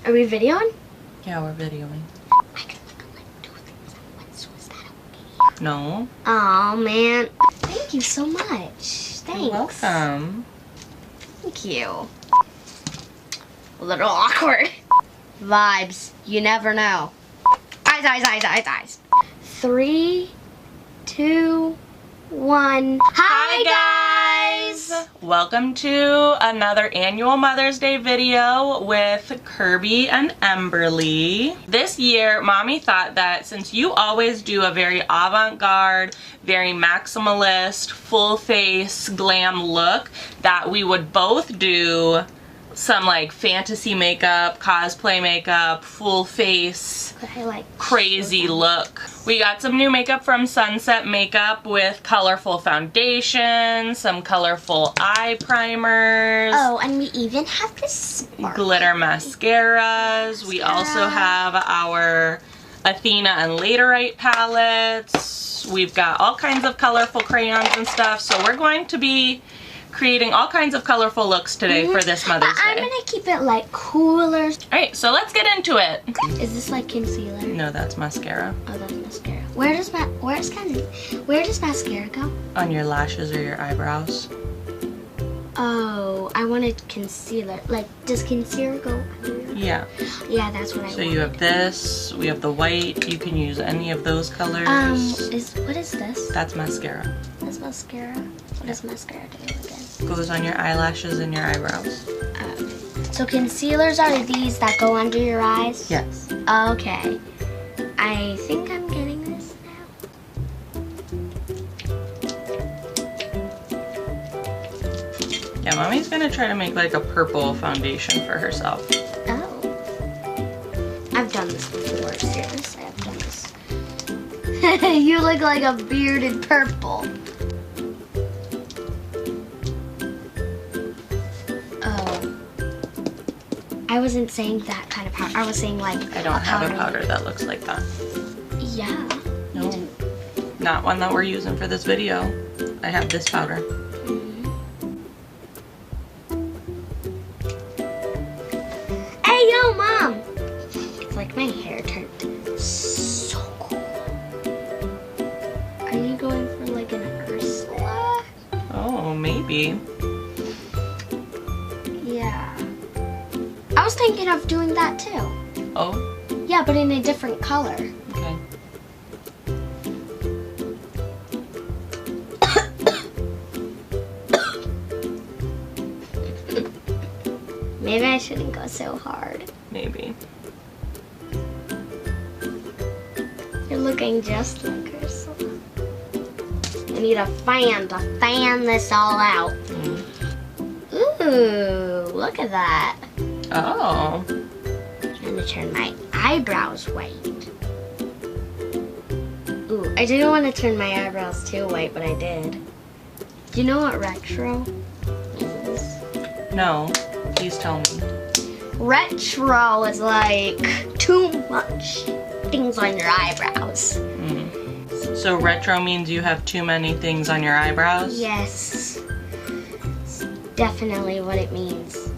Are we videoing? Yeah, we're videoing. I can look at like 2 things at once. Was that okay? No. Oh man. Thank you so much. Thanks. You're welcome. Thank you. A little awkward. Vibes. You never know. Eyes. 3, 2, 1. Hi guys! Welcome to another annual Mother's Day video with Kirby and Emberly. This year, Mommy thought that since you always do a very avant-garde, very maximalist, full face glam look, that we would both do some like fantasy makeup, cosplay makeup, full face, crazy look. We got some new makeup from Sunset Makeup with colorful foundation, some colorful eye primers. Oh, and we even have this glitter mascaras. We also have our Athena and Laterite palettes. We've got all kinds of colorful crayons and stuff. So we're going to be creating all kinds of colorful looks today for this Mother's Day. I'm gonna keep it like cooler. Alright, so let's get into it. Is this like concealer? No, that's mascara. Oh, that's mascara. Where does mascara go? On your lashes or your eyebrows. Oh, I wanted concealer. Like, does concealer go under your... Yeah. Yeah, that's what I want. So you have this, we have the white, you can use any of those colors. What is this? That's mascara. That's mascara? What does mascara do again? Goes on your eyelashes and your eyebrows. So concealers are these that go under your eyes? Yes. Okay. I think I'm getting this now. Yeah, Mommy's gonna try to make like a purple foundation for herself. Oh. I've done this before, seriously, I've done this. You look like a bearded purple. I wasn't saying that kind of powder. I was saying like I don't have a powder that looks like that. Yeah. No. Not one that we're using for this video. I have this powder. Hey yo, Mom! It's like my hair turned so cool. Are you going for like an Ursula? Oh, maybe. Yeah. I was thinking of doing that too. Oh? Yeah, but in a different color. Okay. Maybe I shouldn't go so hard. Maybe. You're looking just like Ursula. I need a fan to fan this all out. Ooh, look at that. Oh. I'm trying to turn my eyebrows white. Ooh, I didn't want to turn my eyebrows too white, but I did. Do you know what retro is? No. Please tell me. Retro is like too much things on your eyebrows. So retro means you have too many things on your eyebrows? Yes. It's definitely what it means.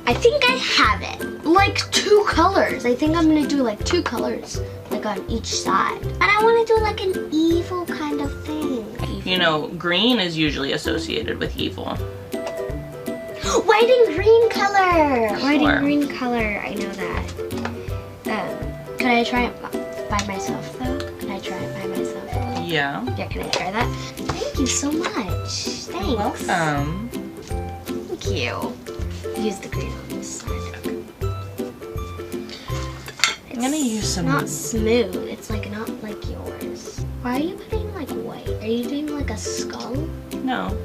I think I have it. Like 2 colors. I think I'm gonna do like 2 colors, like on each side. And I wanna do like an evil kind of thing. You know, green is usually associated with evil. White and green color. White Sure. and green color. I know that. Could I try it by myself though? Could I try it by myself? Yeah. Yeah, can I try that? Thank you so much. Thanks. You're welcome. Thank you. Use the green on this side. I'm gonna use some. Not smooth. It's like not like yours. Why are you putting like white? Are you doing like a skull? No.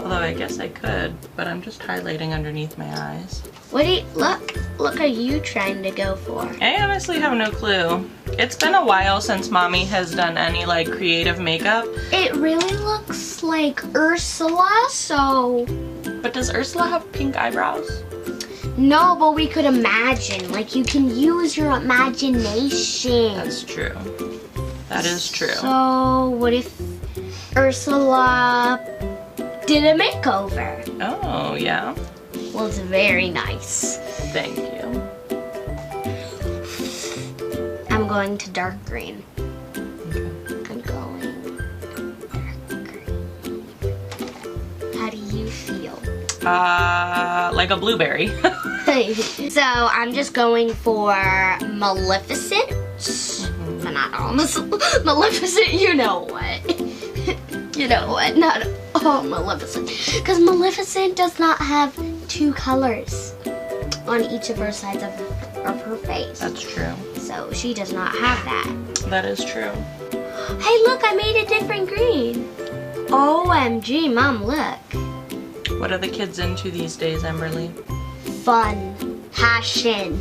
Although I guess I could, but I'm just highlighting underneath my eyes. What do you look are you trying to go for? I honestly have no clue. It's been a while since Mommy has done any like creative makeup. It really looks like Ursula, so... But does Ursula have pink eyebrows? No, but we could imagine. Like, you can use your imagination. That's true. That is true. So, what if Ursula did a makeover. Oh, yeah. Well, it's very nice. Thank you. I'm going to dark green. Okay. I'm going dark green. How do you feel? Like a blueberry. So I'm just going for Maleficent. But not all Maleficent, you know what. You know what, not all Maleficent. Because Maleficent does not have 2 colors on each of her sides of her face. That's true. So she does not have that. That is true. Hey, look, I made a different green. OMG, Mom, look. What are the kids into these days, Emberly? Fun. Passion.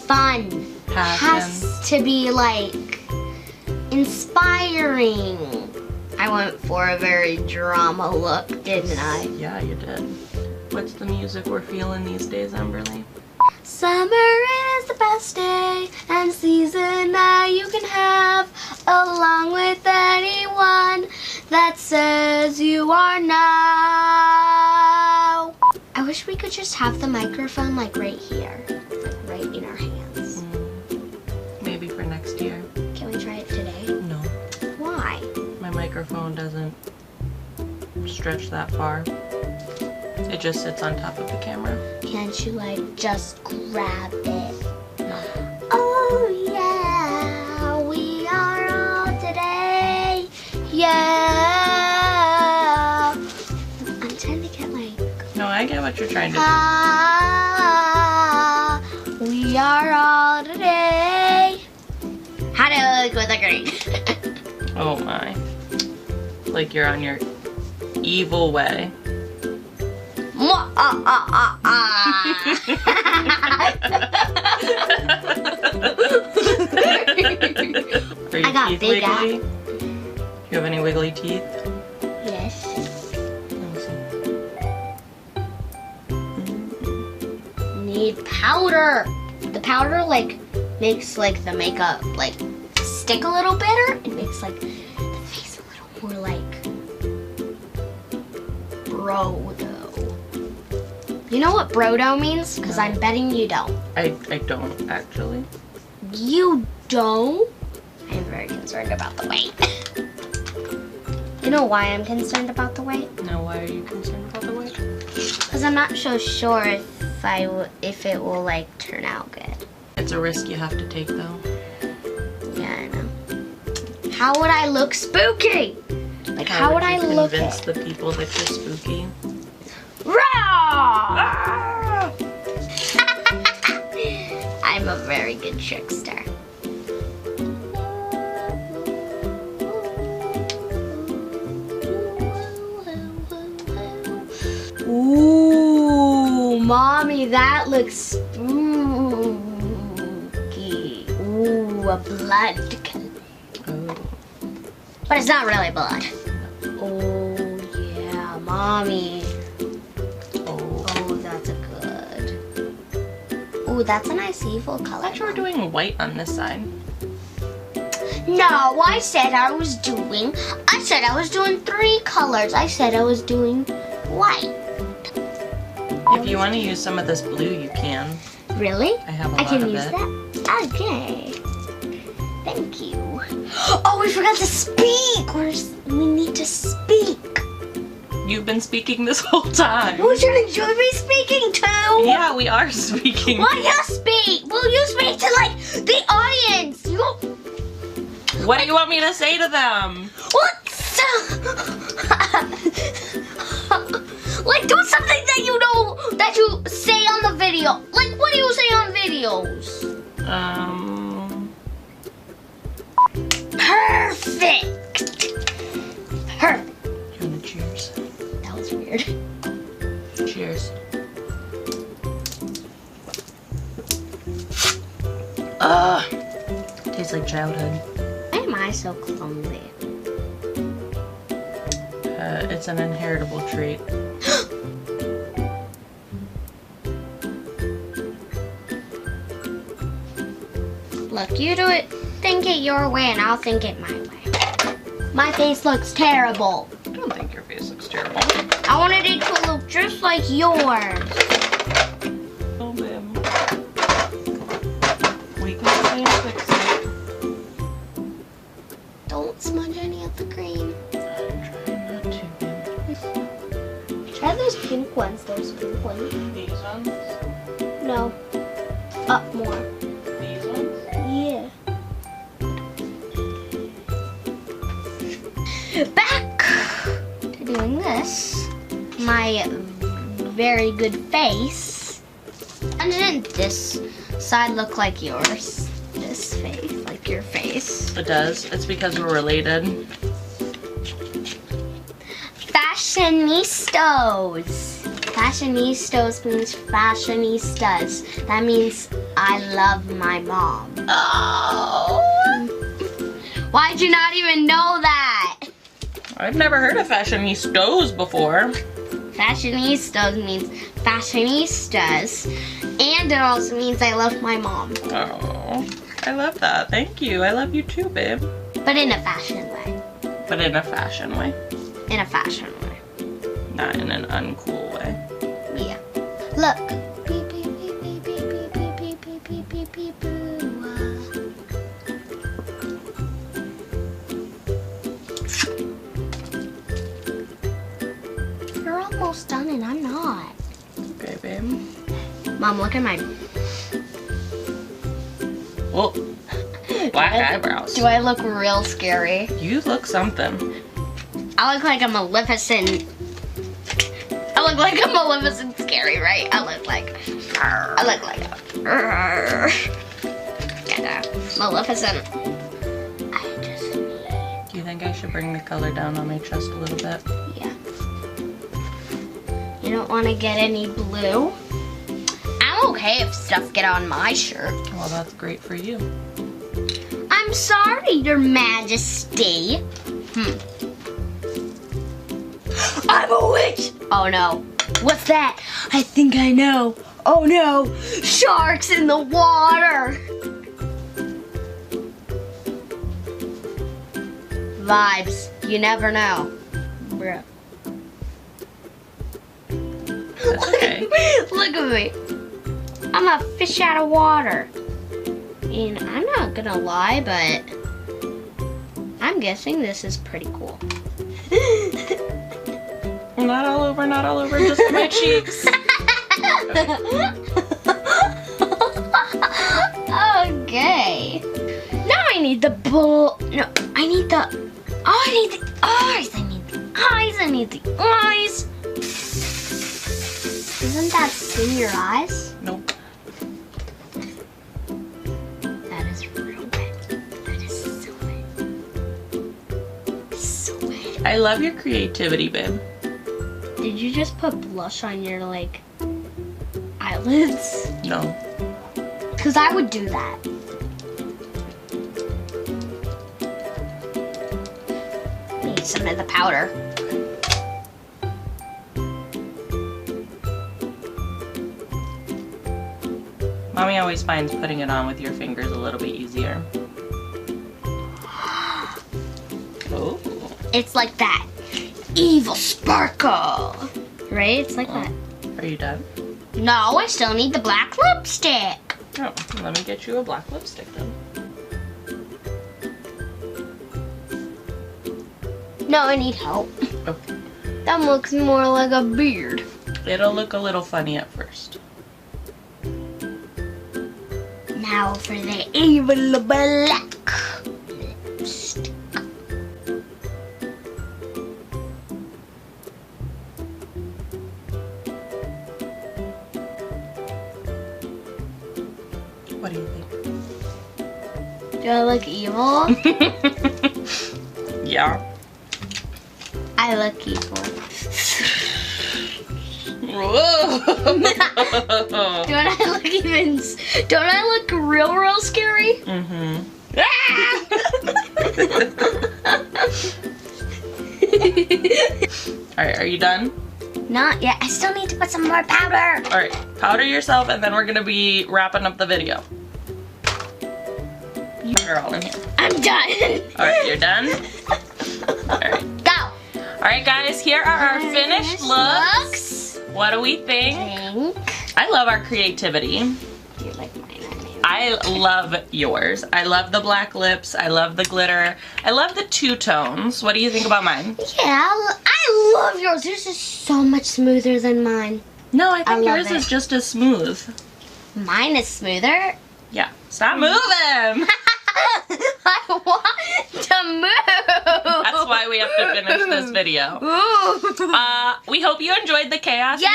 Fun. Passion. Has to be like inspiring. I went for a very drama look, didn't I? Yeah, you did. What's the music we're feeling these days, Emberly? Summer is the best day and season that you can have, along with anyone that says you are now. I wish we could just have the microphone like right here, like right in our hands. Maybe for next year. Can we try it today? No. Why? My microphone doesn't stretch that far. It just sits on top of the camera. Can't you like just grab it? No. Oh yeah, we are all today. Yeah. I'm trying to get like. No, I get what you're trying to do. Ah, we are all today. How do I look with a green? Oh my. Like you're on your evil way. Mwah, ah, ah, ah, Are your I got teeth big wiggly? Do you have any wiggly teeth? Yes. Let me see. Need powder. The powder like makes like the makeup like stick a little better. It makes like the face a little more like brodo. You know what brodo means? Because I'm betting you don't. I don't actually. You don't? I'm very concerned about the weight. You know why I'm concerned about the weight? Now, why are you concerned about the weight? Because I'm not so sure if it will like turn out good. It's a risk you have to take, though. Yeah, I know. How would I look spooky? Like how would I look convince it? the people that you're spooky? Ah! I'm a very good trickster. Ooh, Mommy, that looks spooky. Ooh, a blood. Oh. But it's not really blood. Oh, yeah, Mommy. Oh, that's a good. Oh, that's a nice evil color. I thought you were doing white on this side. No, I said I was doing 3 colors. I said I was doing white. If you want to use some of this blue, you can. Really? I have a I lot can of use it. that? Okay. Thank you. Oh, we forgot to speak. We need to speak. You've been speaking this whole time. Well, shouldn't you be speaking too? Yeah, we are speaking. Why you speak? Will you speak to like the audience? What do you want me to say to them? What? Like do something that you know that you say on the video. Like what do you say on videos? Perfect. Perfect. You want to cheers? That was weird. Cheers. Tastes like childhood. Why am I so clumsy? It's an inheritable trait. Look, you do it, think it your way and I'll think it my way. My face looks terrible. I don't think your face looks terrible. I want like yours. Oh, babe. We can fix it. Don't smudge any of the cream. I'm trying not to, babe. Try those pink ones. Those pink ones. These ones? No. Up more. These ones? Yeah. Back to doing this. My very good face. And didn't this side look like yours? This face, like your face. It does. It's because we're related. Fashionistas. Fashionistas means fashionistas. That means I love my mom. Oh! Why'd you not even know that? I've never heard of fashionistas before. Fashionistas means fashionistas. And it also means I love my mom. Oh, I love that. Thank you. I love you too, babe. But in a fashion way. But in a fashion way. In a fashion way. Not in an uncool way. Yeah. Look. Beep, beep, beep, beep, beep, beep, beep, beep, beep, beep, beep, boo. You're almost done and I'm not. Okay, babe. Mom, look at my... Well, black eyebrows. Do I look real scary? You look something. I look like a Maleficent. I look like a Maleficent scary, right? I look like a Maleficent. Do you think I should bring the color down on my chest a little bit? Yeah. You don't want to get any blue? I'm okay if stuff get on my shirt. Well, that's great for you. I'm sorry, Your Majesty. I'm a witch! Oh no. What's that? I think I know. Oh no! Sharks in the water! Vibes. You never know. Bruh. That's okay. Look at me. I'm a fish out of water. And I'm not gonna lie, but I'm guessing this is pretty cool. Not all over, just my cheeks. Okay. Now I need the bowl. No, I need the. Oh, I need the eyes. I need the eyes. I need the eyes. Isn't that in your eyes? Nope. That is real wet. That is so wet. So wet. I love your creativity, babe. Did you just put blush on your, like, eyelids? No. Because I would do that. Need some of the powder. Mommy always finds putting it on with your fingers a little bit easier. Oh. It's like that. Evil sparkle. Right? It's like that. Are you done? No, I still need the black lipstick. Oh, let me get you a black lipstick then. No, I need help. Oh. That looks more like a beard. It'll look a little funny at first. Now for the evil black lipstick. What do you think? Do I look evil? Yeah. I look evil. Whoa. Don't I look real scary? Mm-hmm. Alright, are you done? Not yet. I still need to put some more powder. Alright, powder yourself and then we're gonna be wrapping up the video. You're all in here. I'm done. Alright, you're done? Alright. Go. Alright guys, here are our finished looks. What do we think? I love our creativity. You like mine, I love yours. I love the black lips. I love the glitter. I love the two tones. What do you think about mine? Yeah, I love yours. Yours is so much smoother than mine. No, I think yours is just as smooth. Mine is smoother. Yeah. Stop moving! I want to move. That's why we have to finish this video. We hope you enjoyed the chaos. Yeah,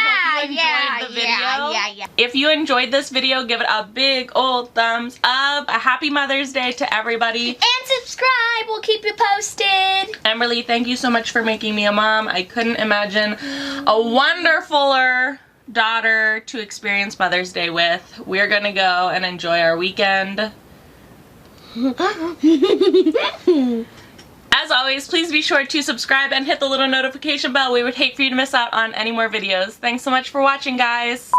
we hope you enjoyed the video. Yeah. If you enjoyed this video, give it a big old thumbs up. A happy Mother's Day to everybody. And subscribe. We'll keep you posted. Emberly, thank you so much for making me a mom. I couldn't imagine a wonderfuler daughter to experience Mother's Day with. We're gonna go and enjoy our weekend. As always, please be sure to subscribe and hit the little notification bell. We would hate for you to miss out on any more videos. Thanks so much for watching, guys.